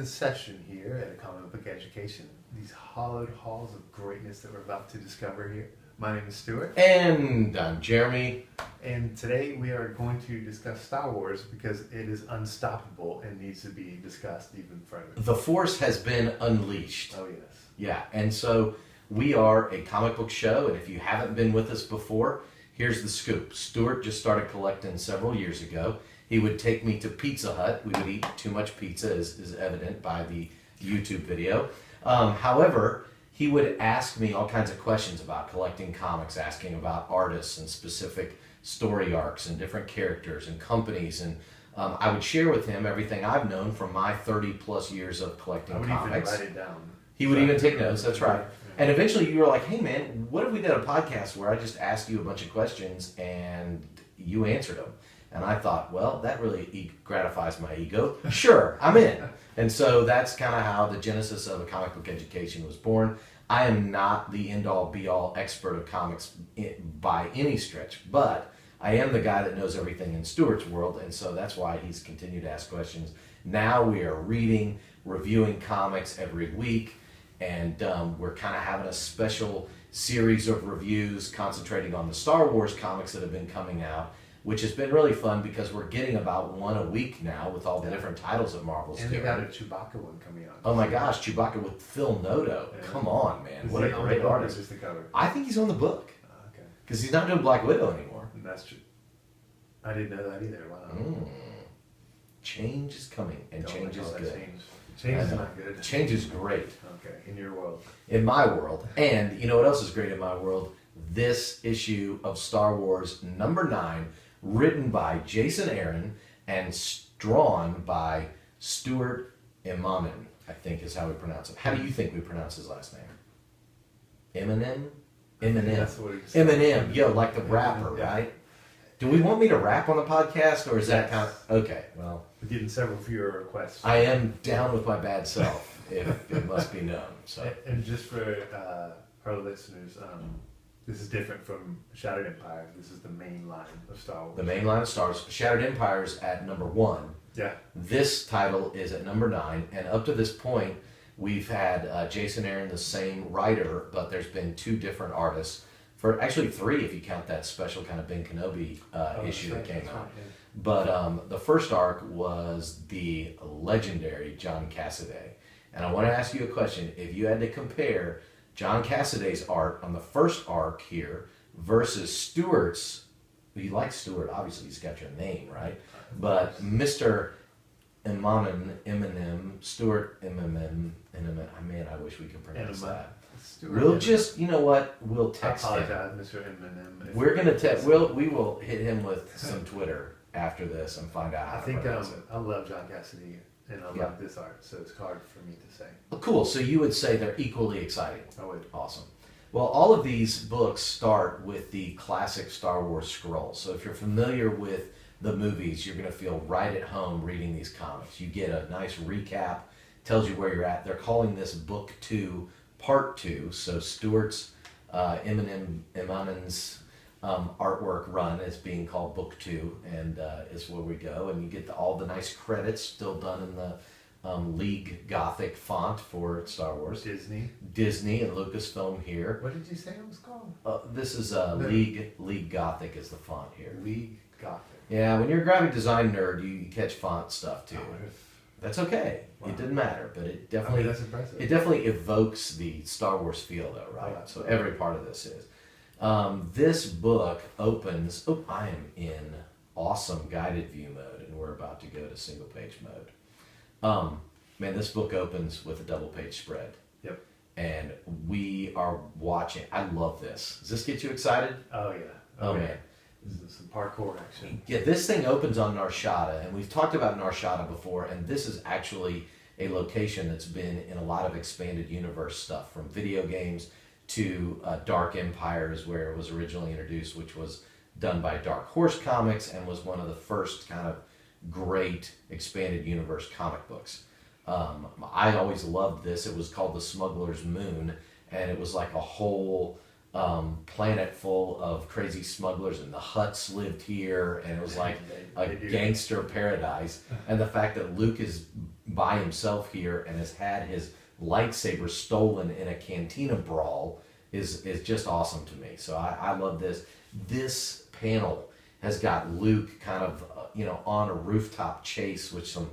in session here at a Comic Book Education. These hollowed halls of greatness that we're about to discover here. My name is Stuart. And I'm Jeremy. And today we are going to discuss Star Wars because it is unstoppable and needs to be discussed even further. The Force has been unleashed. Oh, yes. Yeah, and so we are a comic book show, and if you haven't been with us before, here's the scoop. Stuart just started collecting several years ago. He would take me to Pizza Hut. We would eat too much pizza, as is evident by the YouTube video. However, he would ask me all kinds of questions about collecting comics, asking about artists and specific story arcs and different characters and companies. And I would share with him everything I've known from my 30 plus years of collecting comics. Even write it down. He would even take notes, that's right. And eventually you were like, hey man, what if we did a podcast where I just asked you a bunch of questions and you answered them? And I thought, well, that really gratifies my ego. Sure, I'm in. And so that's kind of how the genesis of a comic book education was born. I am not the end-all, be-all expert of comics by any stretch, but I am the guy that knows everything in Stuart's world, and so that's why he's continued to ask questions. Now we are reading, reviewing comics every week, and we're kind of having a special series of reviews concentrating on the Star Wars comics that have been coming out, which has been really fun because we're getting about one a week now with all the different titles that Marvel's doing. And they got a Chewbacca one coming out. Oh my gosh, Chewbacca with Phil Noto. Yeah. Come on, man. What a great artist. Just the cover? I think he's on the book. Okay. Because he's not doing Black Widow anymore. That's true. I didn't know that either. Wow. Change is coming, and change is good. Change is not good. Change is great. Okay, in your world. In my world. And you know what else is great in my world? This issue of Star Wars #9, written by Jason Aaron and drawn by Stuart Immonen, I think is how we pronounce it. How do you think we pronounce his last name? Eminem? Eminem, yo, like the rapper, right? Do we want me to rap on the podcast, or is that kind of... Okay, well... We're getting several fewer requests. I am down with my bad self, if it must be known. So. And just for our listeners, this is different from Shattered Empire. This is the main line of Star Wars. The main line of Star Wars. Shattered Empire's at #1. Yeah. This title is at #9, and up to this point, we've had Jason Aaron, the same writer, but there's been 2 different artists. For actually 3 if you count that special kind of Ben Kenobi issue that came out. Right, yeah. But the first arc was the legendary John Cassaday. And I want to ask you a question. If you had to compare John Cassaday's art on the first arc here versus Stuart's, you like Stuart, obviously he's got your name, right? But Mr. Eminem, Stuart Eminem, man, I wish we could pronounce that. We'll just, you know what? We'll text him. I apologize, Mr. Eminem. We're gonna text. We will hit him with some Twitter after this and find out how to pronounce it. I love John Cassidy and I love this art, so it's hard for me to say. Oh, cool. So you would say they're equally exciting. I would. Awesome. Well, all of these books start with the classic Star Wars scroll. So if you're familiar with the movies, you're gonna feel right at home reading these comics. You get a nice recap, tells you where you're at. They're calling this book 2. Part 2, so Stuart's Immonen's artwork run is being called Book 2, and is where we go, and you get all the nice credits still done in the League Gothic font for Star Wars. Disney and Lucasfilm here. What did you say it was called? This is League Gothic is the font here. League Gothic. Yeah, when you're a graphic design nerd, you catch font stuff too. That's okay. Wow. It didn't matter, but it definitely that's impressive. It definitely evokes the Star Wars feel, though, right? Oh, so every part of this is. This book opens. Oh, I am in awesome guided view mode, and we're about to go to single page mode. Man, this book opens with a double page spread. Yep. And we are watching. I love this. Does this get you excited? Oh yeah. Oh man. This is some parkour action. Yeah, this thing opens on Narshada, and we've talked about Narshada before, and this is actually a location that's been in a lot of expanded universe stuff, from video games to Dark Empires, where it was originally introduced, which was done by Dark Horse Comics and was one of the first kind of great expanded universe comic books. I always loved this. It was called The Smuggler's Moon, and it was like a whole planet full of crazy smugglers, and the Huts lived here, and it was like a gangster paradise. And the fact that Luke is by himself here and has had his lightsaber stolen in a cantina brawl is just awesome to me. So I love this. This panel has got Luke kind of on a rooftop chase with some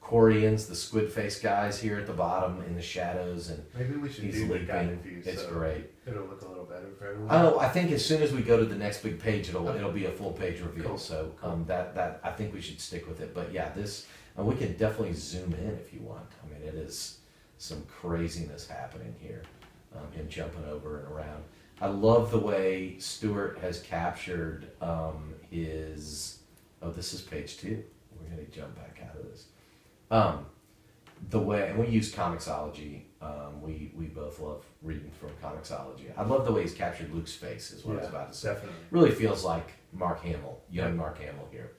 Quarians, the squid face guys here at the bottom in the shadows, and maybe we should he's do the leaping. guided view. It's so great. It'll look a little better for everyone. Oh, I think as soon as we go to the next big page, it'll be a full page reveal. Cool. So that I think we should stick with it. But yeah, this we can definitely zoom in if you want. I mean, it is some craziness happening here. Him jumping over and around. I love the way Stewart has captured his. Oh, this is page 2. We're going to jump back out of this. The way, and we use Comixology. We both love reading from Comixology. I love the way he's captured Luke's face, is what I was about to say. Definitely. Really feels like Mark Hamill, young Mark Hamill here.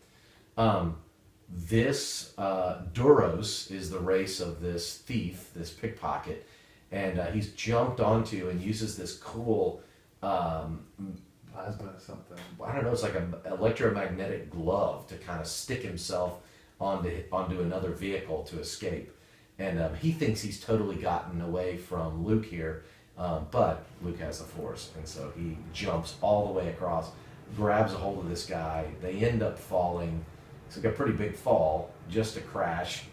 This Duros is the race of this thief, this pickpocket, and he's jumped onto and uses this cool Plasma something. I don't know, it's like an electromagnetic glove to kind of stick himself onto another vehicle to escape. And he thinks he's totally gotten away from Luke here, but Luke has the Force, and so he jumps all the way across, grabs a hold of this guy. They end up falling. It's like a pretty big fall, just a crash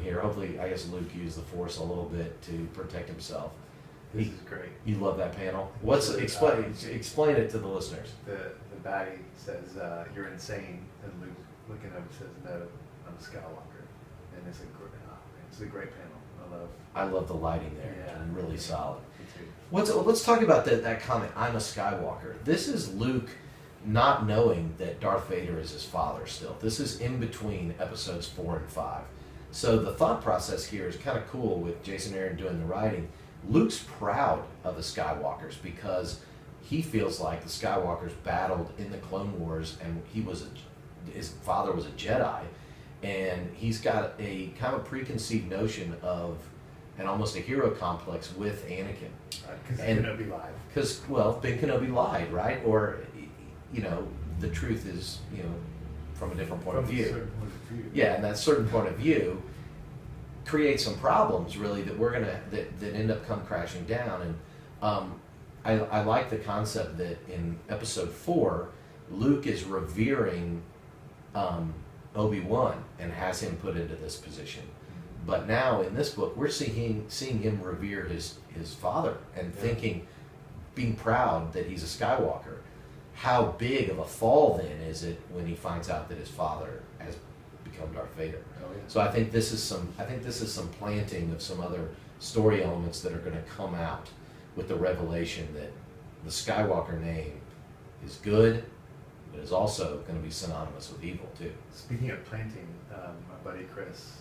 here. Hopefully, I guess Luke used the Force a little bit to protect himself. This is great. You love that panel. Explain it to the listeners. The baddie says, "You're insane," and Luke looking up says, "No, I'm Skywalker." And it's a great panel. I love the lighting there. Yeah. And really solid. Me too. Let's talk about that comment. I'm a Skywalker. This is Luke not knowing that Darth Vader is his father. Still, this is in between episodes 4 and 5. So the thought process here is kind of cool with Jason Aaron doing the writing. Luke's proud of the Skywalkers because he feels like the Skywalkers battled in the Clone Wars, and his father was a Jedi, and he's got a kind of preconceived notion of and almost a hero complex with Anakin. Because Kenobi lied. Because Ben Kenobi lied, right? Or the truth is from a different point of view. Yeah, and that certain point of view create some problems really that end up come crashing down. And I like the concept that in episode 4 Luke is revering Obi-Wan and has him put into this position, but now in this book we're seeing him revere his father and being proud that he's a Skywalker. How big of a fall then is it when he finds out that his father has become Darth Vader? Oh, yeah. So I think this is some planting of some other story elements that are going to come out with the revelation that the Skywalker name is good, but is also going to be synonymous with evil too. Speaking of planting, my buddy Chris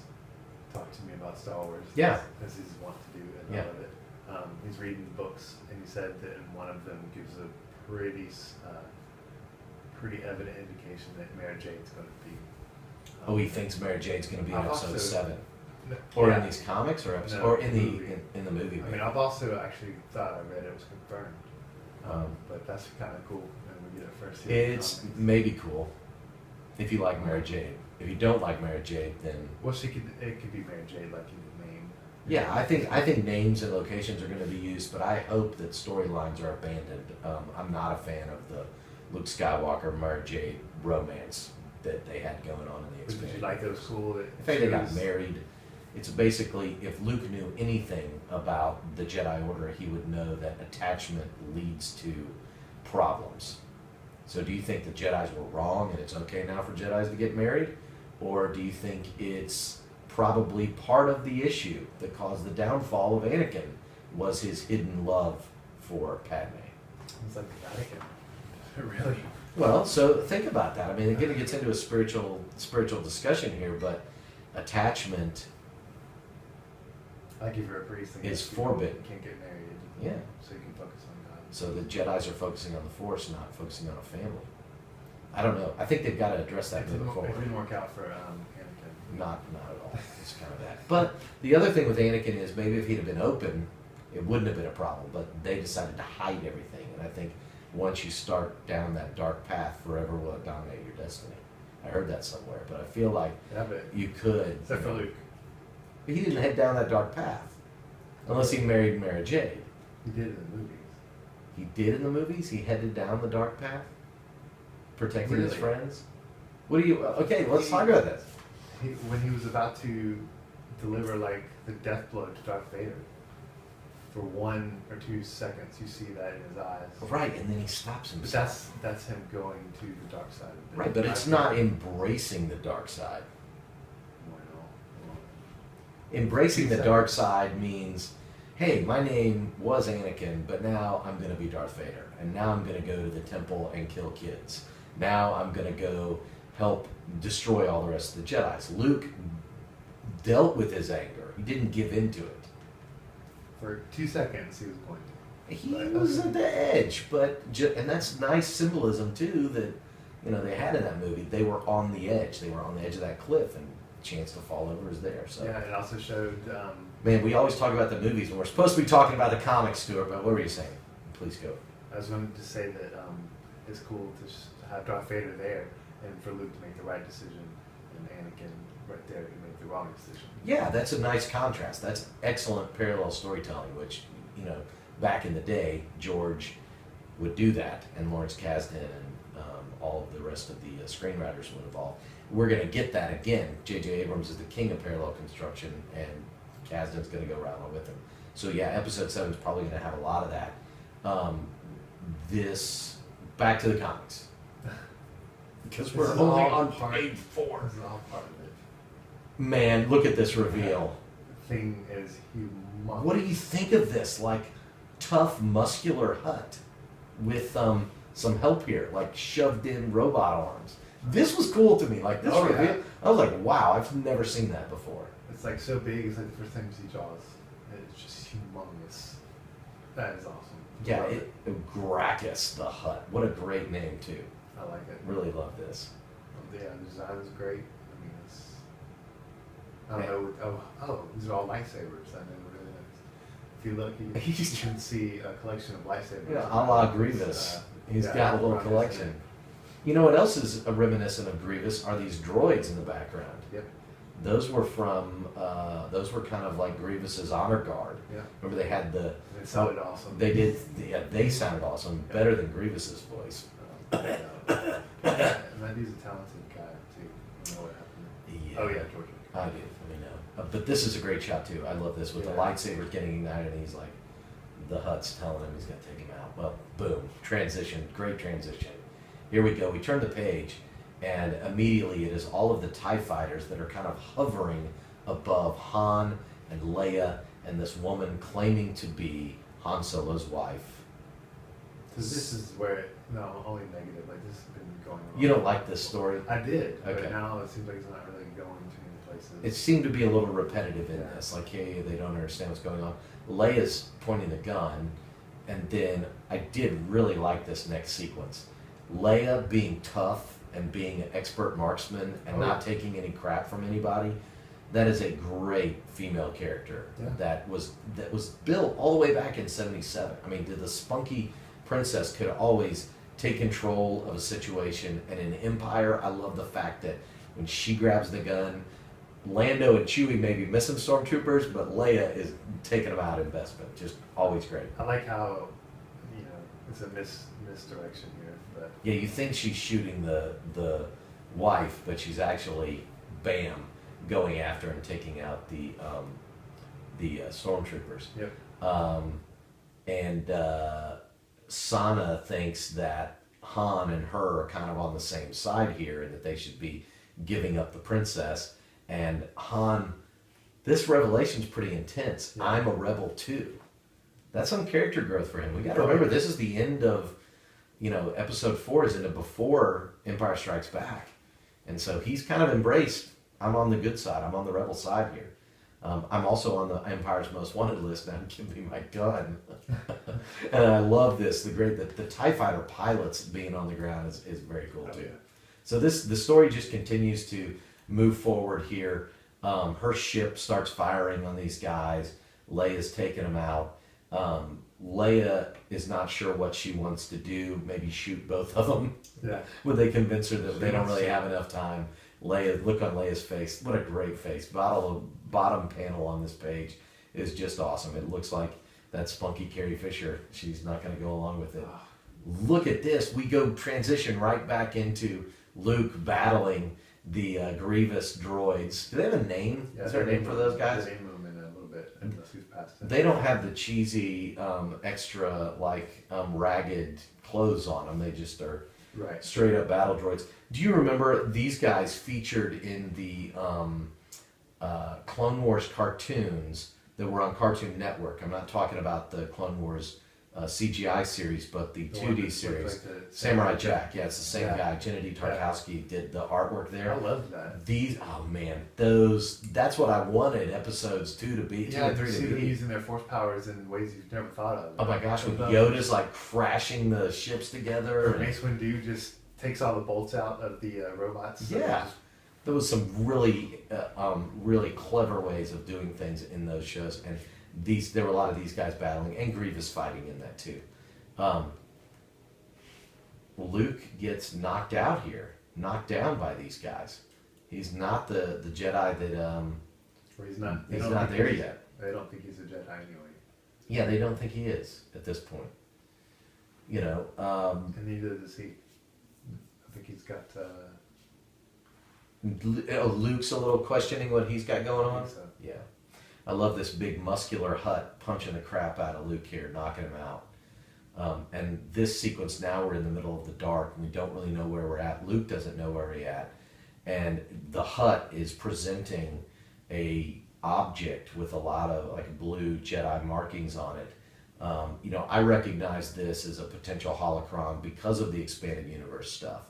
talked to me about Star Wars. Yeah. As he's wont to do, and I love it. He's reading books, and he said that one of them gives a pretty evident indication that Mara Jade's going to be. He thinks Mara Jade's going to be in episode 7, No, or yeah. in these comics, or episode, No, or in the the movie. in the movie. I mean, I've also actually thought I read it was confirmed, but that's kind of cool. And we get it first. It's maybe cool if you like Mara Jade. If you don't like Mara Jade, then it could be Mara Jade, like you name. yeah, I think names and locations are going to be used, but I hope that storylines are abandoned. I'm not a fan of the Luke Skywalker Mara Jade romance that they had going on in the Did expanded. you like those cool? In fact, they got married. It's basically, if Luke knew anything about the Jedi Order, he would know that attachment leads to problems. So do you think the Jedis were wrong and it's okay now for Jedis to get married? Or do you think it's probably part of the issue that caused the downfall of Anakin was his hidden love for Padme? It's like the Vatican. Really? Well, so think about that. I mean, it gets into a spiritual discussion here, but attachment Like if you're a priest and is you forbidden. can't get married. Yeah. So you can focus on God. So the Jedis are focusing on the Force, not focusing on a family. I don't know. I think they've got to address that moving forward. It didn't work out for Anakin. Not at all. It's kind of that. But the other thing with Anakin is maybe if he'd have been open, it wouldn't have been a problem. But they decided to hide everything, and I think once you start down that dark path, forever will it dominate your destiny. I heard that somewhere, but I feel like you could. Except for Luke. But he didn't head down that dark path, unless he married Mara Jade. He did in the movies. He did in the movies? He headed down the dark path? Protecting his friends? What do you... Okay, let's talk about this. When he was about to deliver, like, the death blow to Darth Vader, for 1 or 2 seconds, you see that in his eyes. Right, and then he stops But himself. that's him going to the dark side. Right, but it's not embracing the dark side. Well, Embracing the dark side means, hey, my name was Anakin, but now I'm going to be Darth Vader. And now I'm going to go to the temple and kill kids. Now I'm going to go help destroy all the rest of the Jedis. Luke dealt with his anger. He didn't give into it. For 2 seconds, he was going to. He was at the edge, and that's nice symbolism too that they had in that movie. They were on the edge. They were on the edge of that cliff, and the chance to fall over is there. So yeah, it also showed. Man, we always talk about the movies, and we're supposed to be talking about the comics, Stuart. But what were you saying? Please go. I was going to say that it's cool to have Darth Vader there, and for Luke to make the right decision, and Anakin right there to make the wrong decision. Yeah, that's a nice contrast. That's excellent parallel storytelling, which, back in the day, George would do that, and Lawrence Kasdan and all of the rest of the screenwriters would involve. We're going to get that again. J.J. Abrams is the king of parallel construction, and Kasdan's going to go right along with him. So yeah, episode 7 is probably going to have a lot of that. Back to the comics. Because we're only on page 4. This is all part of it. Man, look at this reveal. The thing is humongous. What do you think of this? Like, tough, muscular Hut with some help here, like shoved in robot arms. This was cool to me. Like this reveal, yeah. I was like, wow, I've never seen that before. It's like so big. It's like the first time you see Jaws. It's just humongous. That is awesome. Yeah, Gracchus the Hut. What a great name too. I like it. Really love this. Yeah, the design is great. I mean, I don't know. Oh, these are all lightsabers. I never realized. If you look, you can see a collection of lightsabers. Yeah, a la Grievous. He's got a little collection. You know what else is reminiscent of Grievous are these droids in the background. Yep. Those were those were kind of like Grievous's honor guard. Yeah. Remember they had the. They sounded awesome. They did. Yeah, they sounded awesome. Yeah. Better than Grievous's voice. And that dude's a talented guy too. I don't know what happened. Yeah. Oh yeah, Georgia. I do. I know. But this is a great shot too. I love this with the lightsaber getting ignited, and he's like, the Hut's telling him he's gonna take him out. Well, boom, transition, great transition. Here we go. We turn the page, and immediately it is all of the TIE fighters that are kind of hovering above Han and Leia and this woman claiming to be Han Solo's wife. Because this is where only negative. Like this has been going on. You don't like this story? I did, okay. But now it seems like it's not really going to any places. It seemed to be a little repetitive in this. Like, hey, they don't understand what's going on. Leia's pointing the gun, and then I did really like this next sequence. Leia being tough and being an expert marksman and not taking any crap from anybody. That is a great female character that was built all the way back in '77. I mean, the spunky princess could always take control of a situation, and in Empire, I love the fact that when she grabs the gun, Lando and Chewie may be missing stormtroopers, but Leia is taking them out in investment. Just always great. I like how it's a misdirection here. But yeah, you think she's shooting the wife, but she's actually, bam, going after and taking out the stormtroopers. Yep. And Sana thinks that Han and her are kind of on the same side here, and that they should be giving up the princess. And Han, this revelation's pretty intense. Yeah. I'm a rebel too. That's some character growth for him. We got to remember, this is the end of, episode 4 is into before Empire Strikes Back. And so he's kind of embraced, I'm on the good side, I'm on the rebel side here. I'm also on the Empire's Most Wanted list now, give me my gun. And I love this, the TIE Fighter pilots being on the ground is very cool too. Yeah. So the story just continues to move forward here. Her ship starts firing on these guys. Leia's taking them out. Leia is not sure what she wants to do. Maybe shoot both of them. Yeah. Would they convince her that they don't really have enough time? Leia, look on Leia's face. What a great face. Bottom panel on this page is just awesome. It looks like that's spunky Carrie Fisher. She's not going to go along with it. Look at this. We go transition right back into Luke battling the Grievous droids. Do they have a name? Yeah, is there a name for those guys? They name them in a little bit, unless he's past it. They don't have the cheesy, extra, ragged clothes on them. They just are straight up battle droids. Do you remember these guys featured in the Clone Wars cartoons that were on Cartoon Network? I'm not talking about the Clone Wars CGI series, but the 2D series. Like Samurai Jack. Yeah, it's the same guy. Gennady Tartakovsky did the artwork there. I love that. That's what I wanted episodes 2 to be. 2 and 3 to be. Them using their force powers in ways you've never thought of. Oh my gosh, when Yoda's crashing the ships together. Or Mace Windu just takes all the bolts out of the robots. Yeah. There was some really, really clever ways of doing things in those shows, and there were a lot of these guys battling, and Grievous fighting in that too. Luke gets knocked out here, knocked down by these guys. He's not the Jedi that. He's not. He's not there yet. They don't think he's a Jedi anyway. Yeah, they don't think he is at this point. And neither does he. I think he's got. Luke's a little questioning what he's got going on. So. Yeah. I love this big muscular Hut punching the crap out of Luke here, knocking him out. And this sequence now, we're in the middle of the dark, and we don't really know where we're at. Luke doesn't know where we're at. And the Hut is presenting a object with a lot of blue Jedi markings on it. I recognize this as a potential holocron because of the expanded universe stuff.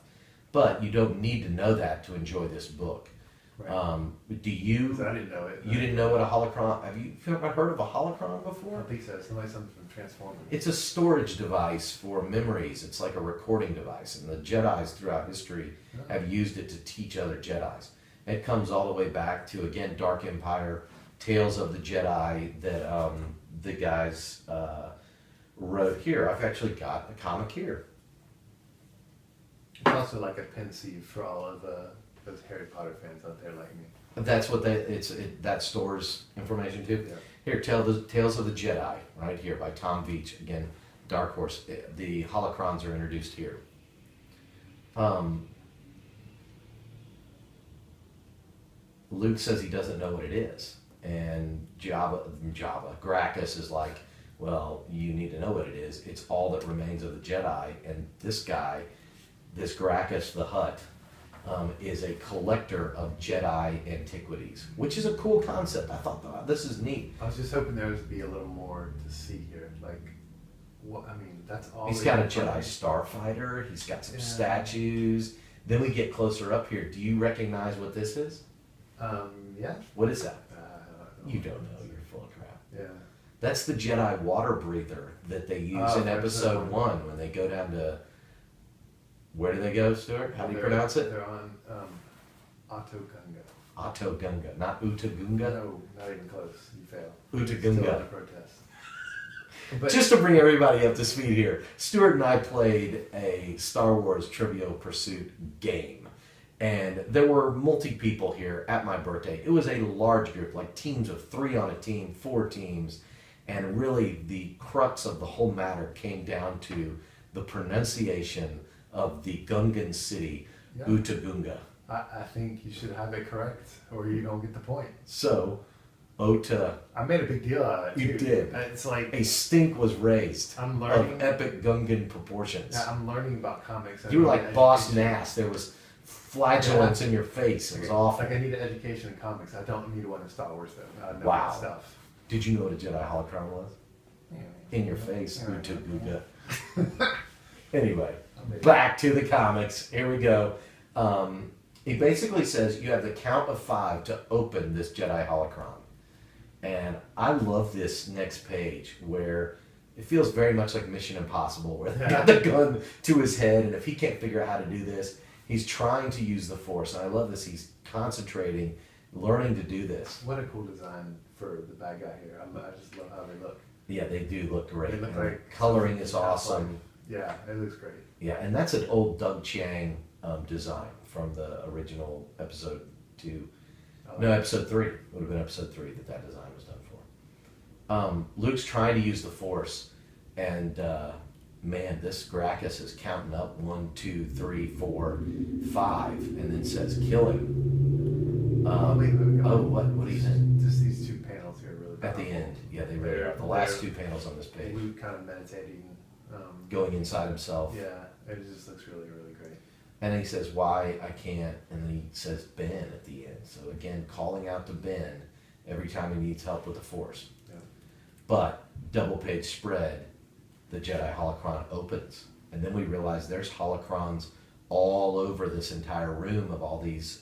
But you don't need to know that to enjoy this book. Right. Do you? Because I didn't know it. You didn't know what a holocron? Have you ever heard of a holocron before? I think so. Something from Transformers. It's a storage device for memories. It's like a recording device, and the Jedis throughout history have used it to teach other Jedis. It comes all the way back to, again, Dark Empire, Tales of the Jedi that the guys wrote here. I've actually got a comic here. It's also like a pensieve for all of those Harry Potter fans out there like me. That's what that stores information too. Yeah. Here, Tales of the Jedi, right here by Tom Veitch. Again, Dark Horse. The holocrons are introduced here. Luke says he doesn't know what it is, and Gracchus is like, well, you need to know what it is. It's all that remains of the Jedi, and this guy, this Gracchus the Hutt, is a collector of Jedi antiquities, which is a cool concept. I thought, oh, this is neat. I was just hoping there would be a little more to see here. That's all. He's got a Jedi starfighter. He's got some statues. Then we get closer up here. Do you recognize what this is? Yeah. What is that? You don't know. You're full of crap. Yeah. That's the Jedi water breather that they use in episode 1 when they go down to... Where do they go, Stuart? How do you pronounce it? They're on Autogunga. Autogunga, not Utagunga? No, not even close. You fail. Utagunga. Still under protest. But just to bring everybody up to speed here, Stuart and I played a Star Wars Trivial Pursuit game. And there were multi-people here at my birthday. It was a large group, like teams of 3 on a team, 4 teams. And really the crux of the whole matter came down to the pronunciation of the Gungan city, Utagunga. I think you should have it correct, or you don't get the point. So, Ota... I made a big deal out of it, too. You did. It's like... A stink was raised I'm learning, of epic Gungan proportions. Yeah, I'm learning about comics. You were like Boss Nass. There was flagellants in your face. It was awful. Like, I need an education in comics. I don't need one in Star Wars, though. I know wow. that stuff. Did you know what a Jedi holocron was? Yeah. In your face, Utagunga. Anyway, back to the comics. Here we go. He basically says you have the count of 5 to open this Jedi holocron. And I love this next page where it feels very much like Mission Impossible, where they got the gun to his head, and if he can't figure out how to do this, he's trying to use the Force. And I love this. He's concentrating, learning to do this. What a cool design for the bad guy here. I just love how they look. Yeah, they do look great. They look And like coloring is awesome. Yeah, it looks great. Yeah, and that's an old Doug Chiang design from the original episode 2. No, episode 3. Would have been episode 3 that design was done for. Luke's trying to use the Force, and man, this Gracchus is counting up 1, 2, 3, 4, 5, and then says kill him. What do you think? Just these 2 panels here really At the powerful. end, yeah, they really are. The last 2 panels on this page. Luke kind of meditating. Going inside himself. Yeah, it just looks really, really great. And then he says, why I can't, and then he says Ben at the end. So again, calling out to Ben every time he needs help with the Force. Yeah. But, double page spread, the Jedi Holocron opens. And then we realize there's holocrons all over this entire room of all these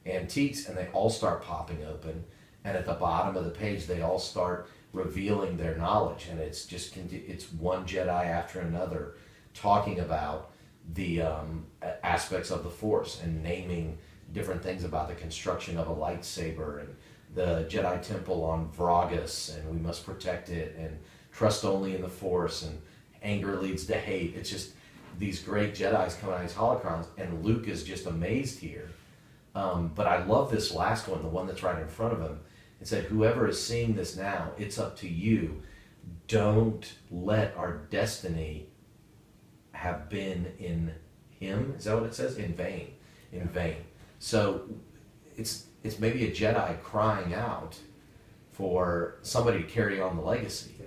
antiques, and they all start popping open. And at the bottom of the page, they all start revealing their knowledge, and it's just it's one Jedi after another talking about the aspects of the Force and naming different things about the construction of a lightsaber and the Jedi Temple on Vragus, and we must protect it, and trust only in the Force, and anger leads to hate. It's just these great Jedis coming out of these holocrons, and Luke is just amazed here. But I love this last one, the one that's right in front of him. It said, whoever is seeing this now, it's up to you. Don't let our destiny have been in him. Is that what it says? In vain. In vain. So it's maybe a Jedi crying out for somebody to carry on the legacy. Yeah.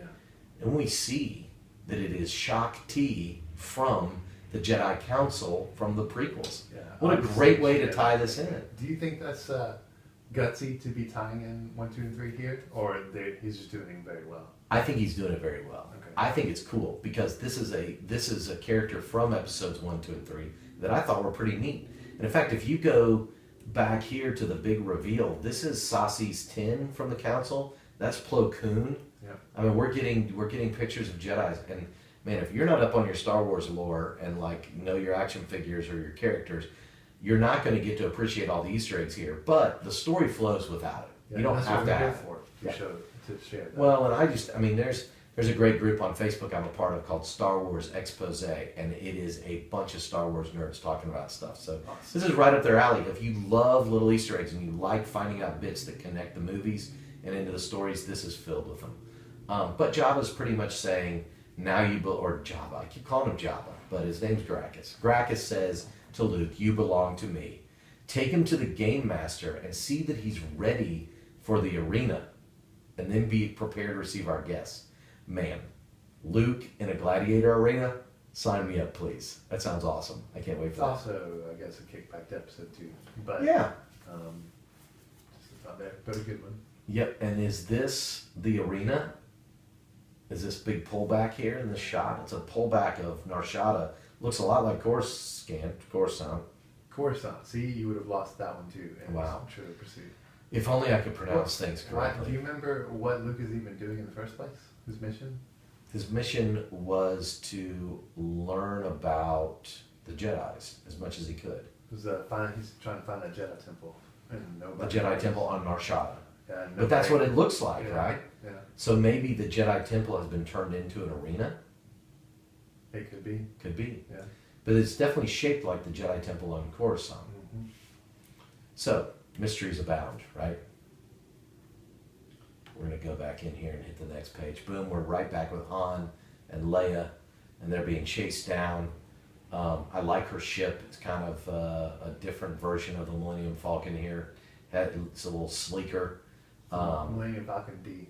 And we see that it is Shakti from the Jedi Council from the prequels. Yeah. What a great way to tie this in. Do you think that's gutsy to be tying in 1, 2, and 3 here, or he's just doing it very well? I think he's doing it very well. Okay. I think it's cool because this is a character from episodes 1, 2, and 3 that I thought were pretty neat. And in fact, if you go back here to the big reveal, this is Sassi's tin from the Council. That's Plo Koon. Yeah. I mean, we're getting pictures of Jedis, and man, if you're not up on your Star Wars lore and like know your action figures or your characters, you're not going to get to appreciate all the Easter eggs here. But the story flows without it. Yeah, You don't that's have what to we're here have for. Yeah. To share that. Well, and I mean, there's a great group on Facebook I'm a part of called Star Wars Expose, and it is a bunch of Star Wars nerds talking about stuff. So this is right up their alley. If you love little Easter eggs and you like finding out bits that connect the movies and into the stories, this is filled with them. But Jabba's pretty much saying, now you, or Jabba, I keep calling him Jabba, but his name's Gracchus. Gracchus says to Luke, you belong to me. Take him to the Game Master and see that he's ready for the arena, and then be prepared to receive our guests. Man, Luke in a gladiator arena? Sign me up, please. That sounds awesome. I can't wait for that. It's also, I guess, a kickback to episode 2. But Yeah. just a thought there, but a good one. Yep, and is this the arena? Is this big pullback here in the shot? It's a pullback of Narshada. Looks a lot like Coruscant. Coruscant. See, you would have lost that one too. And Wow. Should have pursued. If only I could pronounce things Do correctly. you remember what Luke is even doing in the first place? His mission? His mission was to learn about the Jedis as much as he could. He's trying to find a Jedi temple. And The nobody Jedi knows. Temple on Narshada. Yeah, and But that's nobody- what it looks like, yeah, right? Yeah, So maybe the Jedi Temple has been turned into an arena? it could be. Could be. Yeah. But it's definitely shaped like the Jedi Temple on Coruscant. Mm-hmm. So, mysteries abound, right? We're going to go back in here and hit the next page. Boom, we're right back with Han and Leia, and they're being chased down. I like her ship. It's kind of a different version of the Millennium Falcon here. It's a little sleeker. Millennium Falcon D.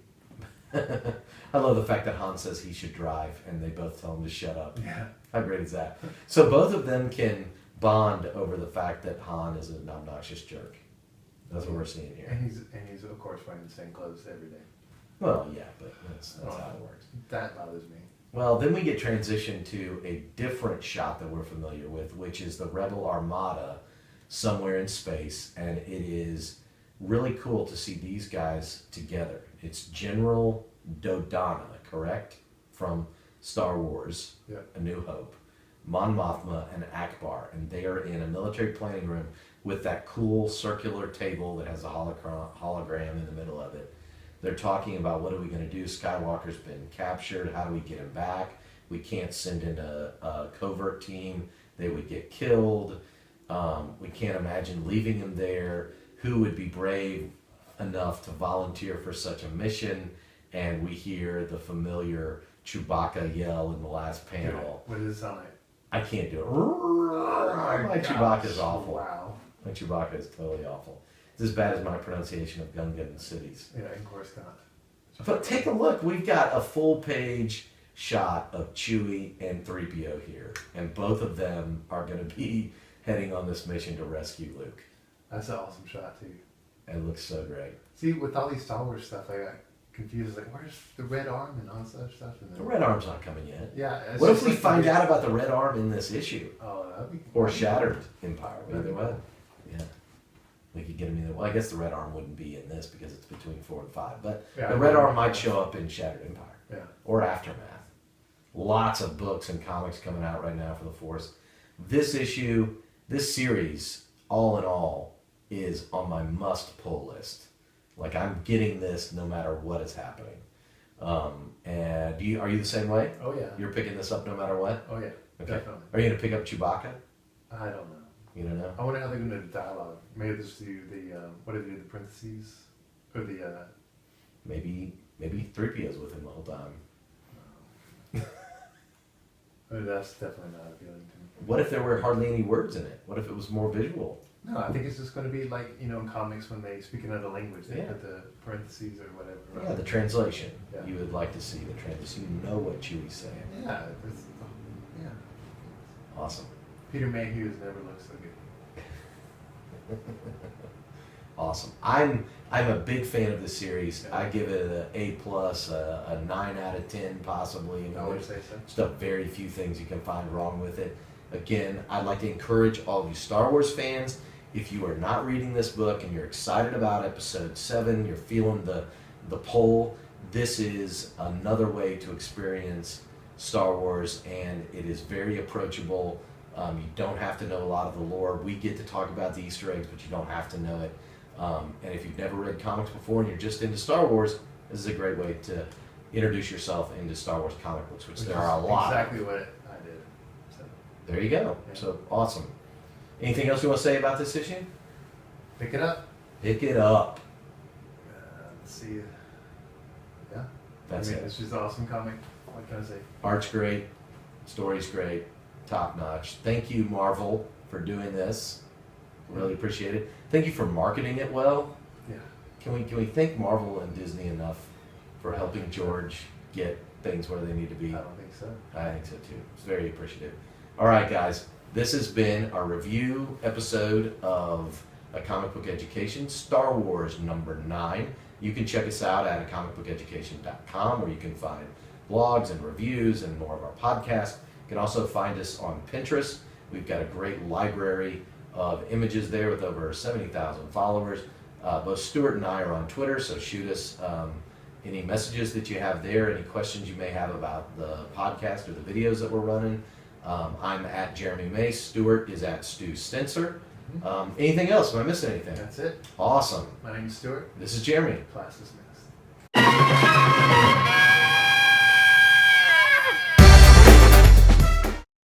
I love the fact that Han says he should drive, and they both tell him to shut up. Yeah. How great is that? So both of them can bond over the fact that Han is an obnoxious jerk. That's what we're seeing here. And he's of course wearing the same clothes every day. Well, yeah, but that's how it works. That bothers me. Well, then we get transitioned to a different shot that we're familiar with, which is the Rebel Armada somewhere in space, and it is really cool to see these guys together. It's General Dodonna, correct? From Star Wars, Yep. A New Hope, Mon Mothma, and Akbar, and they are in a military planning room with that cool circular table that has a hologram in the middle of it. They're talking about what are we going to do. Skywalker's been captured. How do we get him back? We can't send in a covert team. They would get killed. We can't imagine leaving him there. Who would be brave enough to volunteer for such a mission? And we hear the familiar Chewbacca yell in the last panel. What does it sound like? I can't do it. Oh My Chewbacca's awful. Wow. My Chewbacca is totally awful. It's as bad as my pronunciation of Gungan cities. Yeah, of course not. But take a look. We've got a full page shot of Chewie and Threepio here. And both of them are going to be heading on this mission to rescue Luke. That's an awesome shot, too. And it looks so great. See, with all these Star Wars stuff, I got confused. Like, where's the red arm and all that stuff? And The Red Arm's not coming yet. Yeah. What if we find out about the Red Arm in this issue? Oh, that'd be... Or Shattered Empire, either way. Yeah. We could get him either. Well, I guess the Red Arm wouldn't be in this because it's between 4 and 5. But Yeah, the Red Arm might show up in Shattered Empire. Yeah. Or Aftermath. Lots of books and comics coming out right now for the Force. This issue, this series, all in all, is on my must-pull list. Like, I'm getting this no matter what is happening. And are you the same way? Oh, yeah. You're picking this up no matter what? Oh, yeah. Okay. Definitely. Are you going to pick up Chewbacca? I don't know. You don't know? I wonder how they're going to do dialogue. Maybe just do the, what do they do, the parentheses? Or the, Maybe 3PO's with him the whole time. that's definitely not appealing to me. What if there were hardly any words in it? What if it was more visual? No, I think it's just going to be like, you know, in comics when they speak another language, they Yeah. put the parentheses or whatever. Yeah, the translation. Yeah. You would like to see the translation. You know what Chewie's saying. Yeah, it's, yeah. Awesome. Peter Mayhew has never looked so good. Awesome. I'm a big fan of the series. Yeah. I give it an A+, a 9 out of 10 possibly. I would say so. Just a very few things you can find wrong with it. Again, I'd like to encourage all of you Star Wars fans, if you are not reading this book and you're excited about episode 7, you're feeling the pull, this is another way to experience Star Wars, and it is very approachable. You don't have to know a lot of the lore. We get to talk about the Easter eggs, but you don't have to know it. And if you've never read comics before and you're just into Star Wars, this is a great way to introduce yourself into Star Wars comic books, which there are a lot. Exactly what I did. So, There you go. Yeah. So awesome. Anything else you want to say about this issue? pick it up. Pick it up. Let's see. Yeah. That's I mean, it. It's just an awesome comic. What can I say? Art's great. Story's great. Top notch. Thank you, Marvel, for doing this. Really appreciate it. Thank you for marketing it well. Yeah. Can we thank Marvel and Disney enough for helping George get things where they need to be? I don't think so. I think so too. It's very appreciative. All right, guys. This has been our review episode of A Comic Book Education, Star Wars number 9. You can check us out at comicbookeducation.com, where you can find blogs and reviews and more of our podcasts. You can also find us on Pinterest. We've got a great library of images there with over 70,000 followers. Both Stuart and I are on Twitter, so shoot us any messages that you have there, any questions you may have about the podcast or the videos that we're running. I'm at Jeremy Mace. Stuart is at Stu Stenser. Anything else? Am I missing anything? That's it. Awesome. My name is Stuart. This is Jeremy. Class dismissed.